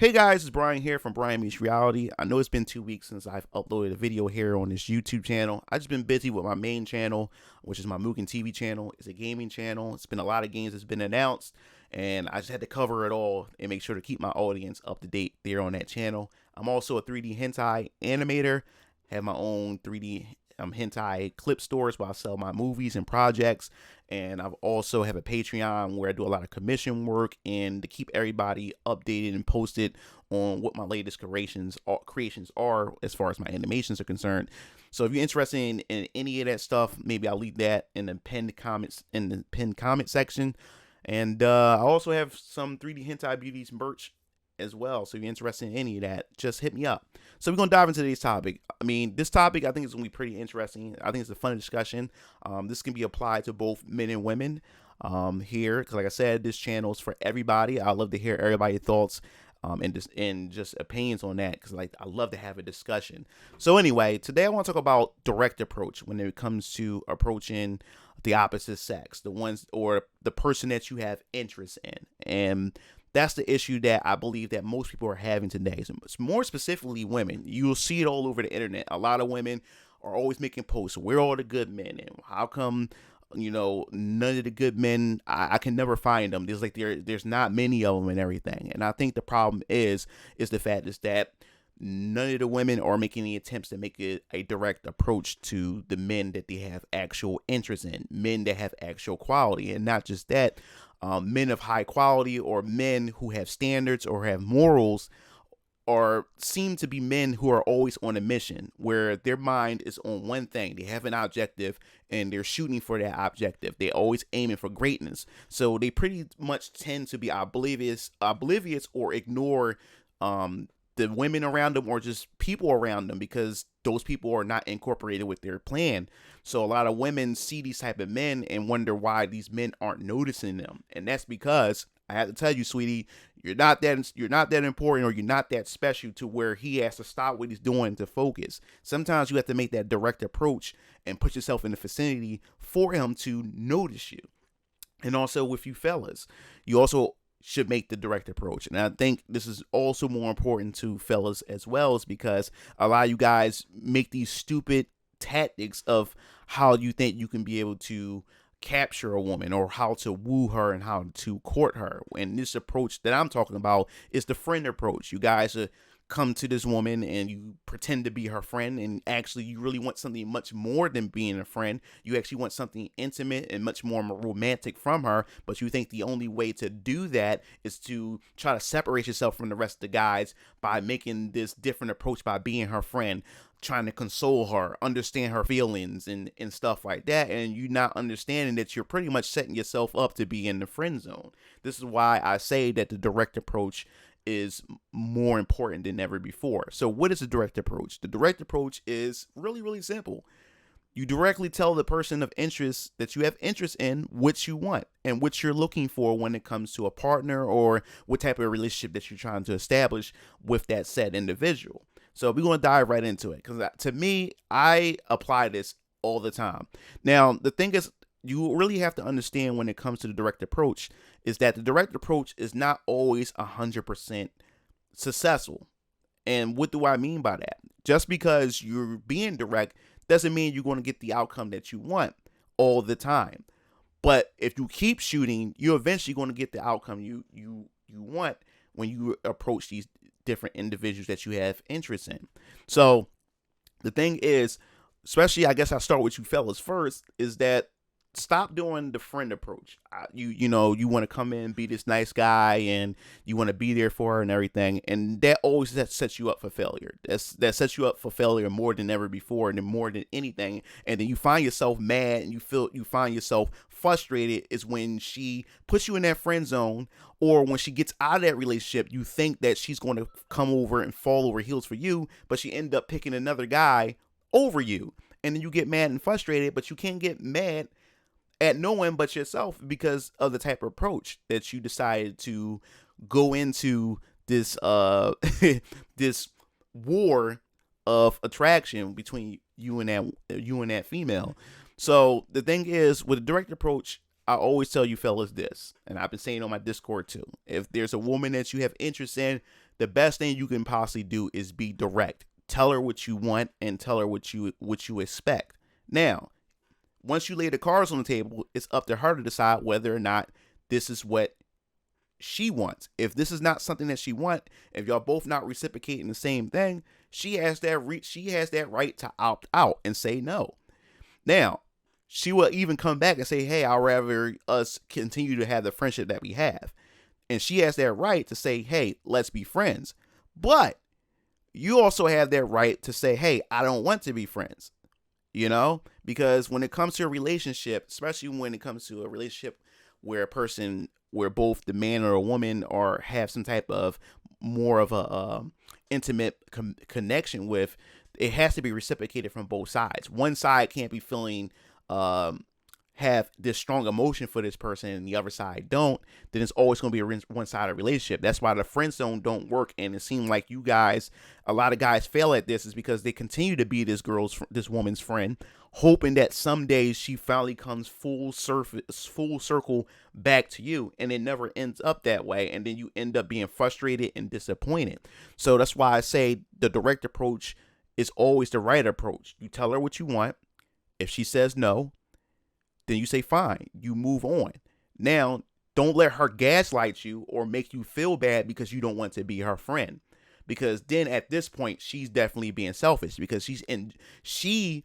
Hey guys, it's Brian here from Brian Meets Reality. I know it's been 2 weeks since I've uploaded a video here on this YouTube channel. I've just been busy with my main channel, which is my Mugen TV channel. It's a gaming channel. It's been a lot of games that's been announced, and I just had to cover it all and make sure to keep my audience up to date there on that channel. I'm also a 3D hentai animator, have my own 3D hentai clip stores where I sell my movies and projects, and I've also have a Patreon where I do a lot of commission work and to keep everybody updated and posted on what my latest creations are as far as my animations are concerned. So if you're interested in any of that stuff, maybe I'll leave that in the pinned comment section. And I also have some 3D hentai beauties merch as well. So if you're interested in any of that, just hit me up. So we're going to dive into today's topic. This topic I think is going to be pretty interesting. I think it's a fun discussion. This can be applied to both men and women here. Because like I said, this channel is for everybody. I love to hear everybody's thoughts and just opinions on that. Because I love to have a discussion. So anyway, today I want to talk about direct approach when it comes to approaching the opposite sex, the ones or the person that you have interest in. And that's the issue that I believe that most people are having today. So more specifically, women. You'll see it all over the internet. A lot of women are always making posts. Where are all the good men? And how come, none of the good men? I can never find them. There's not many of them and everything. And I think the problem is the fact is that none of the women are making any attempts to make it a direct approach to the men that they have actual interest in, men that have actual quality. And not just that, men of high quality or men who have standards or have morals or seem to be men who are always on a mission where their mind is on one thing. They have an objective and they're shooting for that objective. They're always aiming for greatness. So they pretty much tend to be oblivious or ignore the women around them or just people around them because those people are not incorporated with their plan. So a lot of women see these type of men and wonder why these men aren't noticing them. And that's because I have to tell you, sweetie, you're not that important or you're not that special to where he has to stop what he's doing to focus. Sometimes you have to make that direct approach and put yourself in the vicinity for him to notice you. And also with you fellas, you also should make the direct approach. And I think this is also more important to fellas as well, is because a lot of you guys make these stupid tactics of how you think you can be able to capture a woman or how to woo her and how to court her. And this approach that I'm talking about is the friend approach. You guys come to this woman and you pretend to be her friend, and actually you really want something much more than being a friend. You actually want something intimate and much more romantic from her, but you think the only way to do that is to try to separate yourself from the rest of the guys by making this different approach by being her friend, trying to console her, understand her feelings and stuff like that. And you not understanding that you're pretty much setting yourself up to be in the friend zone. This is why I say that the direct approach is more important than ever before. So what is a direct approach? The direct approach is really, really simple. You directly tell the person of interest that you have interest in what you want and what you're looking for when it comes to a partner or what type of relationship that you're trying to establish with that said individual. So we're going to dive right into it because to me, I apply this all the time. Now, the thing is, you really have to understand when it comes to the direct approach is that the direct approach is not always 100% successful. And what do I mean by that? Just because you're being direct doesn't mean you're going to get the outcome that you want all the time. But if you keep shooting, you're eventually going to get the outcome you want when you approach these different individuals that you have interest in. So the thing is, especially I guess I'll start with you fellas first, is that stop doing the friend approach. You want to come in, be this nice guy, and you want to be there for her and everything, and that always sets you up for failure. That sets you up for failure more than ever before, and more than anything. And then you find yourself mad, and you find yourself frustrated is when she puts you in that friend zone, or when she gets out of that relationship. You think that she's going to come over and fall over heels for you, but she ended up picking another guy over you, and then you get mad and frustrated. But you can't get mad at no one but yourself because of the type of approach that you decided to go into this this war of attraction between you and that female. So the thing is, with a direct approach, I always tell you fellas this, and I've been saying on my Discord too. If there's a woman that you have interest in, the best thing you can possibly do is be direct. Tell her what you want and tell her what you expect. Now, once you lay the cards on the table, it's up to her to decide whether or not this is what she wants. If this is not something that she wants, if y'all both not reciprocating the same thing, she has that right to opt out and say no. Now, she will even come back and say, hey, I'd rather us continue to have the friendship that we have. And she has that right to say, hey, let's be friends. But you also have that right to say, hey, I don't want to be friends. You know, because when it comes to a relationship, especially when it comes to a relationship where where both the man or a woman or have some type of more of a intimate connection with, it has to be reciprocated from both sides. One side can't be feeling have this strong emotion for this person and the other side don't. Then it's always going to be a one-sided relationship. That's why the friend zone don't work. And it seems like a lot of guys fail at this, is because they continue to be this woman's friend, hoping that someday she finally comes full circle back to you, and it never ends up that way. And then you end up being frustrated and disappointed. So that's why I say the direct approach is always the right approach. You tell her what you want. If she says no, then you say fine. You move on. Now, don't let her gaslight you or make you feel bad because you don't want to be her friend. Because then at this point, she's definitely being selfish, because she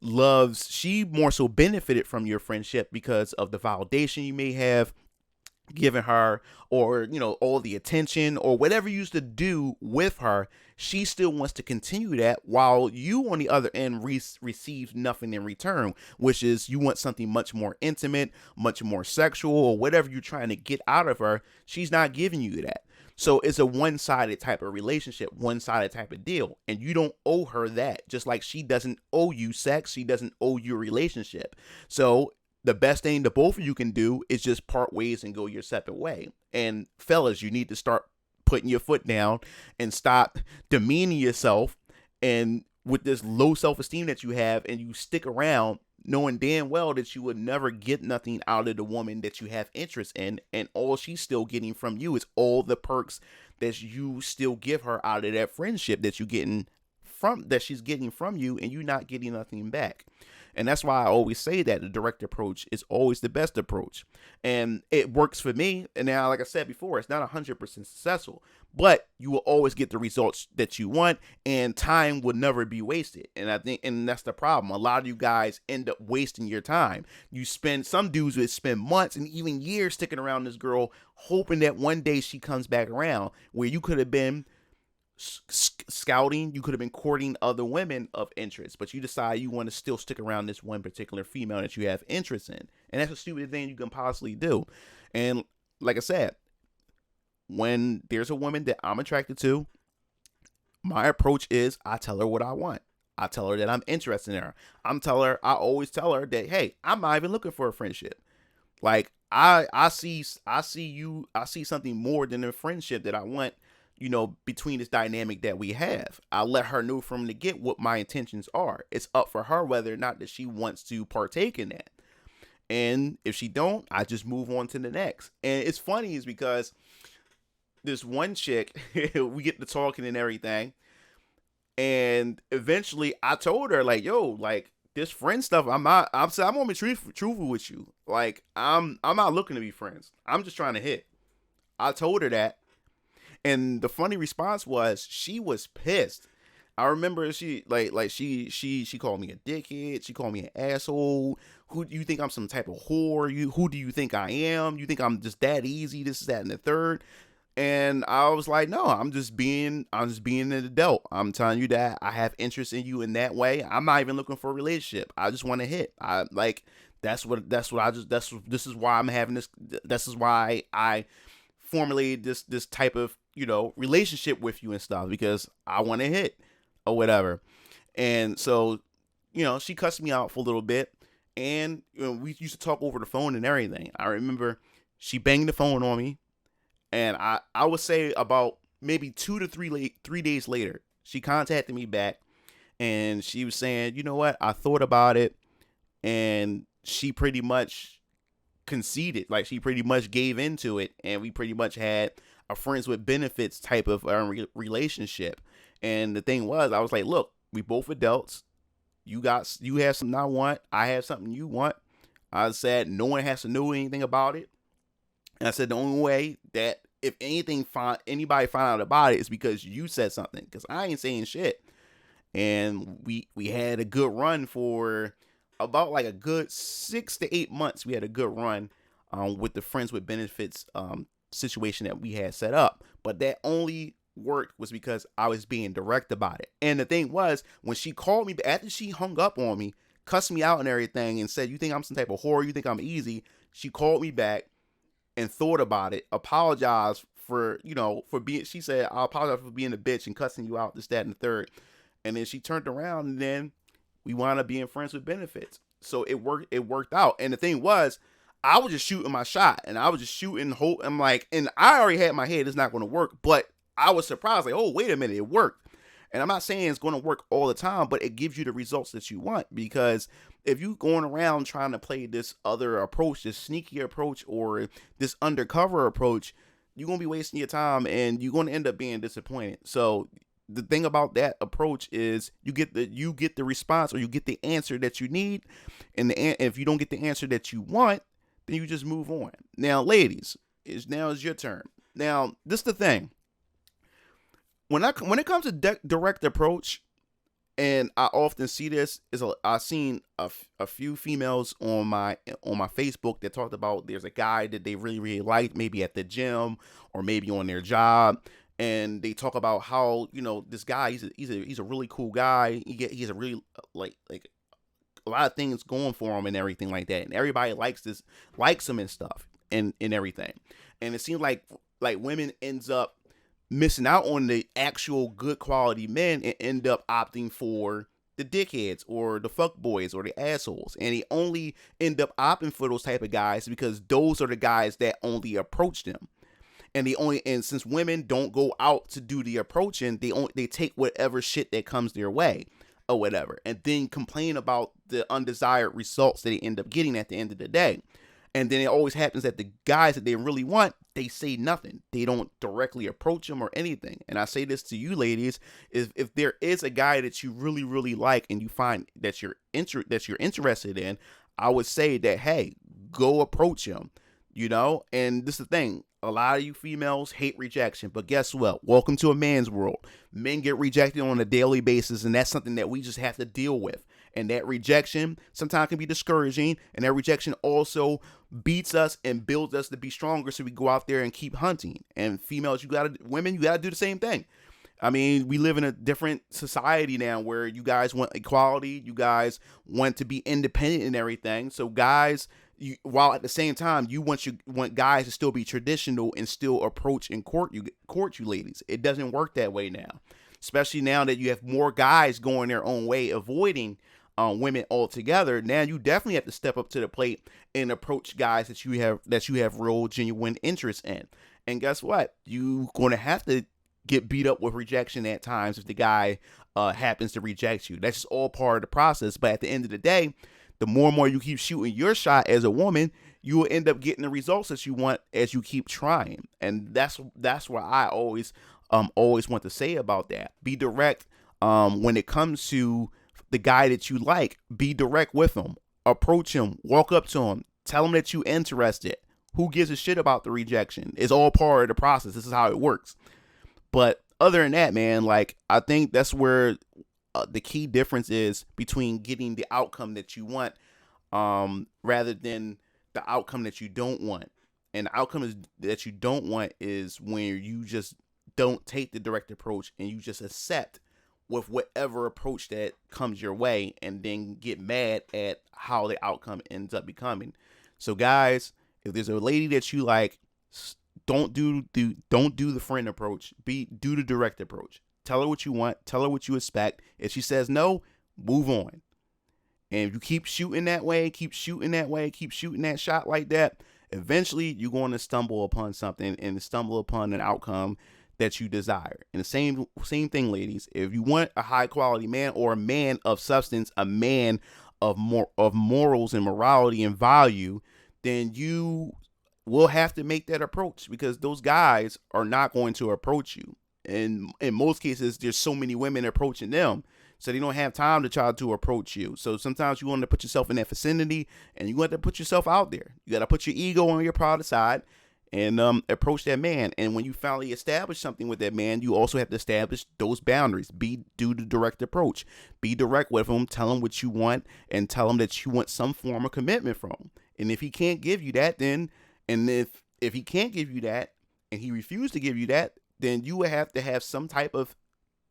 more so benefited from your friendship because of the validation you may have given her, or all the attention or whatever you used to do with her. She still wants to continue that, while you on the other end receives nothing in return, which is you want something much more intimate, much more sexual, or whatever you're trying to get out of her. She's not giving you that. So it's a one-sided type of relationship, one-sided type of deal. And you don't owe her that. Just like she doesn't owe you sex, she doesn't owe you a relationship. So the best thing the both of you can do is just part ways and go your separate way. And fellas, you need to start putting your foot down and stop demeaning yourself and with this low self-esteem that you have, and you stick around knowing damn well that you would never get nothing out of the woman that you have interest in, and all she's still getting from you is all the perks that you still give her out of that friendship that she's getting from you, and you're not getting nothing back. And that's why I always say that the direct approach is always the best approach. And it works for me. And now, like I said before, it's not 100% successful, but you will always get the results that you want, and time will never be wasted. And I think, and that's the problem. A lot of you guys end up wasting your time. Some dudes would spend months and even years sticking around this girl, hoping that one day she comes back around, where you could have been scouting, you could have been courting other women of interest, but you decide you want to still stick around this one particular female that you have interest in. And that's a stupid thing you can possibly do. And like I said, when there's a woman that I'm attracted to, my approach is I tell her what I want. I tell her that I'm interested in her. I always tell her that, hey, I'm not even looking for a friendship. Like I see something more than a friendship that I want, between this dynamic that we have. I let her know from the get what my intentions are. It's up for her whether or not that she wants to partake in that. And if she don't, I just move on to the next. And it's funny is because this one chick, we get to talking and everything. And eventually I told her, like, yo, like, this friend stuff, I'm gonna be truthful with you. Like, I'm not looking to be friends. I'm just trying to hit. I told her that. And the funny response was she was pissed. I remember she called me a dickhead. She called me an asshole. Who do you think I'm, some type of whore? Who do you think I am? You think I'm just that easy? This, that, and the third. And I was like, no, I'm just being an adult. I'm telling you that I have interest in you in that way. I'm not even looking for a relationship. I just want to hit. This is why I'm having this. This is why I formulated this type of, relationship with you and stuff, because I want to hit or whatever. And so, she cussed me out for a little bit, and we used to talk over the phone and everything. I remember she banged the phone on me, and I would say about maybe 2 to 3 days later, she contacted me back, and she was saying, you know what, I thought about it, and she pretty much conceded. Like, she pretty much gave into it, and we pretty much had a friends with benefits type of relationship. And the thing was, I was like, look, we both adults. You have something I want. I have something you want. I said no one has to know anything about it. And I said the only way that if anybody find out about it is because you said something. Because I ain't saying shit. And we had a good run for about like a good 6 to 8 months. We had a good run with the friends with benefits situation that we had set up. But that only worked was because I was being direct about it. And the thing was, when she called me after she hung up on me, cussed me out and everything, and said, "You think I'm some type of whore? You think I'm easy?" She called me back and thought about it, apologized for being. She said, "I apologize for being a bitch and cussing you out, this, that, and the third." And then she turned around, and then we wound up being friends with benefits. So it worked. It worked out. And the thing was, I was just shooting my shot, and I was just shooting hope. I'm like, and I already had in my head it's not going to work, but I was surprised, like, oh, wait a minute, it worked. And I'm not saying it's going to work all the time, but it gives you the results that you want. Because if you going around trying to play this other approach, this sneaky approach, or this undercover approach, you're going to be wasting your time, and you're going to end up being disappointed. So the thing about that approach is you get the response, or you get the answer that you need. And if you don't get the answer that you want, then you just move on. Now, ladies, now is your turn. Now, this is the thing. When it comes to direct approach, and I often see this, I've seen a few females on my Facebook that talked about there's a guy that they really, really like, maybe at the gym or maybe on their job, and they talk about how, this guy, he's a really cool guy. He's a really like a lot of things going for him and everything like that, and everybody likes him and stuff and everything. And it seems like women ends up missing out on the actual good quality men and end up opting for the dickheads or the fuck boys or the assholes. And they only end up opting for those type of guys because those are the guys that only approach them. And since women don't go out to do the approaching, they take whatever shit that comes their way or whatever, and then complain about the undesired results that they end up getting at the end of the day. And then it always happens that the guys that they really want, they say nothing. They don't directly approach them or anything. And I say this to you ladies, is if there is a guy that you really, really like and you find that you're interested in, I would say that, hey, go approach him, And this is the thing. A lot of you females hate rejection, but guess what? Welcome to a man's world. Men get rejected on a daily basis, and that's something that we just have to deal with. And that rejection sometimes can be discouraging, and that rejection also beats us and builds us to be stronger, so we go out there and keep hunting. And females, women, you gotta do the same thing. I mean, we live in a different society now where you guys want equality, you guys want to be independent and everything. So guys, while at the same time you want guys to still be traditional and still approach and court you ladies. It doesn't work that way now, especially now that you have more guys going their own way, avoiding women altogether. Now you definitely have to step up to the plate and approach guys that you have real genuine interest in. And guess what? You're going to have to get beat up with rejection at times if the guy happens to reject you. That's just all part of the process. But at the end of the day, the more and more you keep shooting your shot as a woman, you will end up getting the results that you want as you keep trying. And that's what I always want to say about that. Be direct when it comes to the guy that you like. Be direct with him. Approach him. Walk up to him. Tell him that you're interested. Who gives a shit about the rejection? It's all part of the process. This is how it works. But other than that, man, like, I think that's where the key difference is between getting the outcome that you want rather than the outcome that you don't want. And the outcome that you don't want is when you just don't take the direct approach and you just accept with whatever approach that comes your way and then get mad at how the outcome ends up becoming. So guys, if there's a lady that you like, don't do the friend approach. Do the direct approach. Tell her what you want. Tell her what you expect. If she says no, move on. And if you keep shooting that way, keep shooting that shot like that, eventually you're going to stumble upon something and stumble upon an outcome that you desire. And the same thing, ladies. If you want a high quality man or a man of substance, a man of morals and morality and value, then you will have to make that approach, because those guys are not going to approach you. And in most cases, there's so many women approaching them, so they don't have time to try to approach you. So sometimes you want to put yourself in that vicinity, and you want to put yourself out there. You got to put your ego on your proud side and approach that man. And when you finally establish something with that man, you also have to establish those boundaries. Do the direct approach. Be direct with him. Tell him what you want, and tell him that you want some form of commitment from him. And if he can't give you that, then if he can't give you that, and he refused to give you that, then you would have to have some type of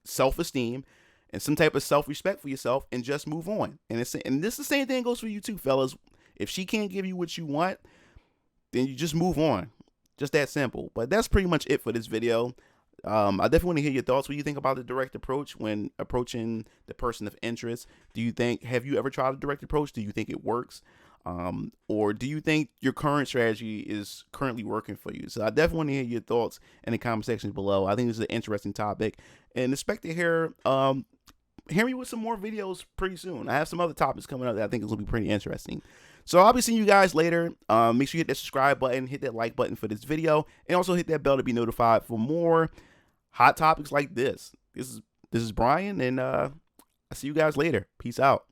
self-esteem and some type of self-respect for yourself, and just move on. And this is the same thing goes for you too, fellas. If she can't give you what you want, then you just move on. Just that simple. But that's pretty much it for this video. I definitely want to hear your thoughts. What do you think about the direct approach when approaching the person of interest? Have you ever tried a direct approach? Do you think it works? Or do you think your current strategy is currently working for you? So I definitely want to hear your thoughts in the comment section below. I think this is an interesting topic, and expect to hear me with some more videos pretty soon. I have some other topics coming up that I think is going to be pretty interesting. So I'll be seeing you guys later. Make sure you hit that subscribe button, hit that like button for this video, and also hit that bell to be notified for more hot topics like this. This is Brian, and I see you guys later. Peace out.